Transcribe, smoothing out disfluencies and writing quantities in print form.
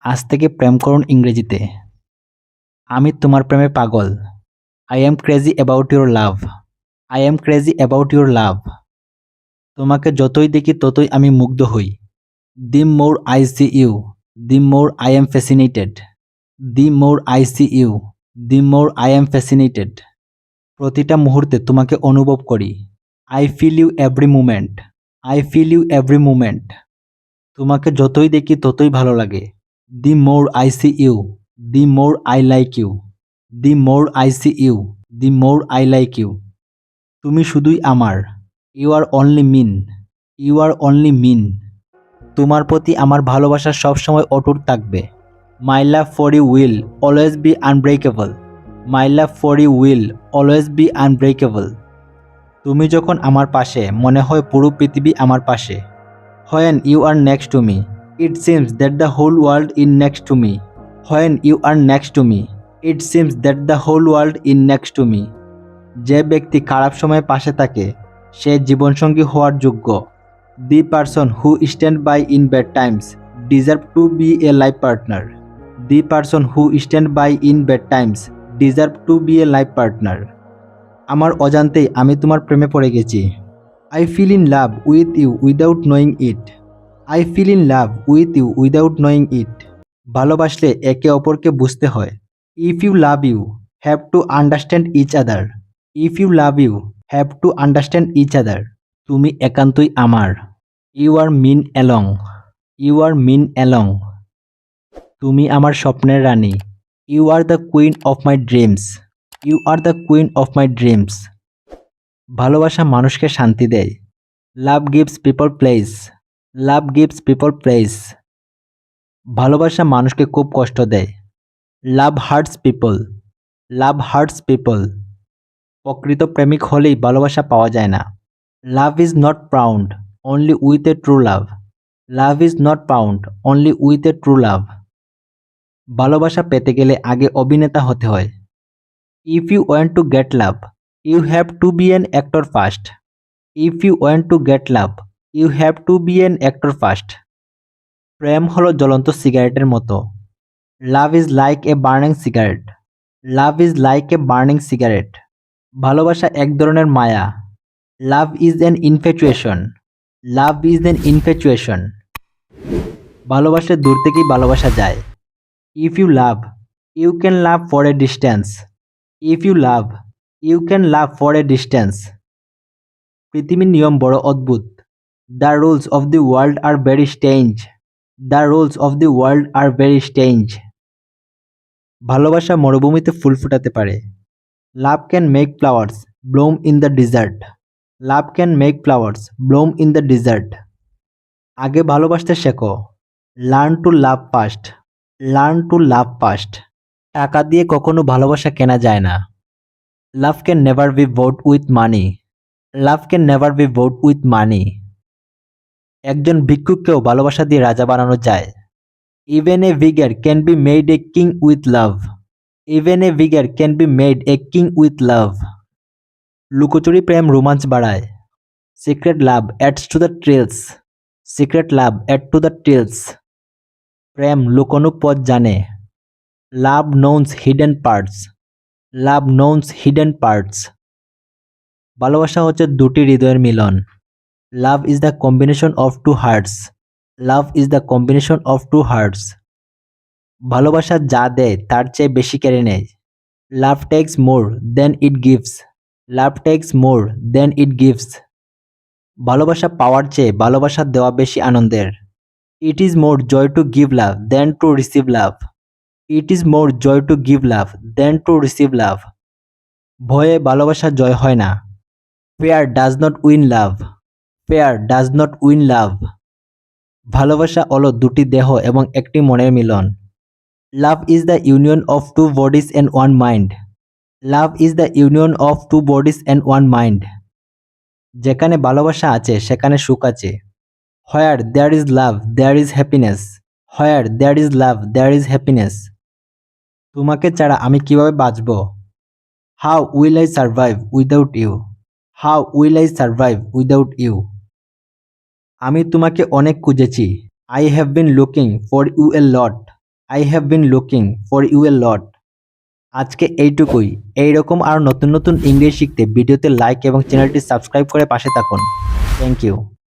আজ থেকে প্রেম করুন ইংরেজিতে। আমি তোমার প্রেমে পাগল। I am crazy about your love. I am crazy about your love. তোমাকে যতই দেখি ততই আমি মুগ্ধ হই। The more I see you, the more I am fascinated. The more I see you, the more I am fascinated. প্রতিটা মুহূর্তে তোমাকে অনুভব করি। I feel you every moment. I feel you every moment. তোমাকে যতই দেখি ততই ভালো লাগে। The more I see you, the more I like you. The more I see you, the more I like you. তুমি শুধুই আমার। You are only mine. You are only mine. তোমার প্রতি আমার ভালোবাসা সবসময় অটুট থাকবে। My love for you will always be unbreakable. My love for you will always be unbreakable. তুমি যখন আমার পাশে মনে হয় পুরো পৃথিবী আমার পাশে। When you are next to me, it seems that the whole world is next to me. When you are next to me, it seems that the whole world is next to me. যে ব্যক্তি খারাপ সময়ে পাশে থাকে সে জীবনসঙ্গী হওয়ার যোগ্য। The person who stand by in bad times deserve to be a life partner. The person who stand by in bad times deserve to be a life partner. আমার অজান্তেই আমি তোমার প্রেমে পড়ে গেছি। I feel in love with you without knowing it. I feel in love with you without knowing it. ভালোবাসলে একে অপরকে বুঝতে হয়। If you love you, have to understand each other. If you love you, have to understand each other. তুমি একান্তই আমার। You are mean along. You are mean along. তুমি আমার স্বপ্নের রানী। You are the queen of my dreams. You are the queen of my dreams. ভালোবাসা মানুষকে শান্তি দেয়। Love gives people place. Love gives people place. ভালোবাসা মানুষকে খুব কষ্ট দেয়। Love hurts people. Love hurts people. প্রকৃত প্রেমিক হলেই ভালোবাসা পাওয়া যায় না। Love is not found only with a true love. Love is not found only with a true love. ভালোবাসা পেতে গেলে আগে অভিনেতা হতে হয়। If you want to get love, you have to be an actor first. If you want to get love, you have to be an actor first. প্রেম হলো জ্বলন্ত সিগারেটের মতো। Love is like a burning cigarette. Love is like a burning cigarette. ভালোবাসা এক ধরনের মায়া। Love is an infatuation. Love is an infatuation. ভালোবাসলে দূর থেকেই ভালোবাসা যায়। If you love, you can love for a distance. If you love, you can love for a distance. পৃথিবীর নিয়ম বড় অদ্ভুত। The rules of the world are very strange. The rules of the world are very strange. ভালোবাসা মরুভূমিতে ফুল ফোটাতে পারে। Love can make flowers bloom in the desert. Love can make flowers bloom in the desert. আগে ভালোবাসতে শেখো। Learn to love first. Learn to love first. টাকা দিয়ে কখনো ভালোবাসা কেনা যায় না। Love can never be bought with money. Love can never be bought with money. একজন ভিক্ষুককেও ভালোবাসা দিয়ে রাজা বানানো যায়। Even a beggar can be made a king with love. Even a beggar can be made a king with love. লুকোচুরি প্রেম রোমাঞ্চ বাড়ায়। Secret love adds to the thrills. Secret love add to the thrills. প্রেম লুকোনো পথ জানে। Love knows hidden parts. Love knows hidden parts. ভালোবাসা হচ্ছে দুটি হৃদয়ের মিলন। Love is the combination of two hearts. Love is the combination of two hertz. ভালোবাসা যা দেয় তার চেয়ে বেশি কেড়ে নেয়। Love takes more than it gives. Love takes more than it gives. ভালোবাসা পাওয়ার চেয়ে ভালোবাসা দেওয়া বেশি আনন্দের। It is more joy to give love than to receive love. It is more joy to give love than to receive love. ভয়ে ভালোবাসা জয় হয় না। Fear does not win love. Fear does not win love. ভালোবাসা হলো দুটি দেহ এবং একটি মনের মিলন। Love is the union of two bodies and one mind. Love is the union of two bodies and one mind. যেখানে ভালোবাসা আছে সেখানে সুখ আছে। Where there is love there is happiness. Where there is love there is happiness. তোমাকে ছাড়া আমি কিভাবে বাঁচব? How will I survive without you. How will I survive without you. আমি তোমাকে অনেক খুঁজেছি। I have been looking for you a lot. I have been looking for you a lot. আজকে এইটুকুই। এইরকম আরও নতুন নতুন ইংরেজি শিখতে ভিডিওতে লাইক এবং চ্যানেলটি সাবস্ক্রাইব করে পাশে থাকুন। Thank you.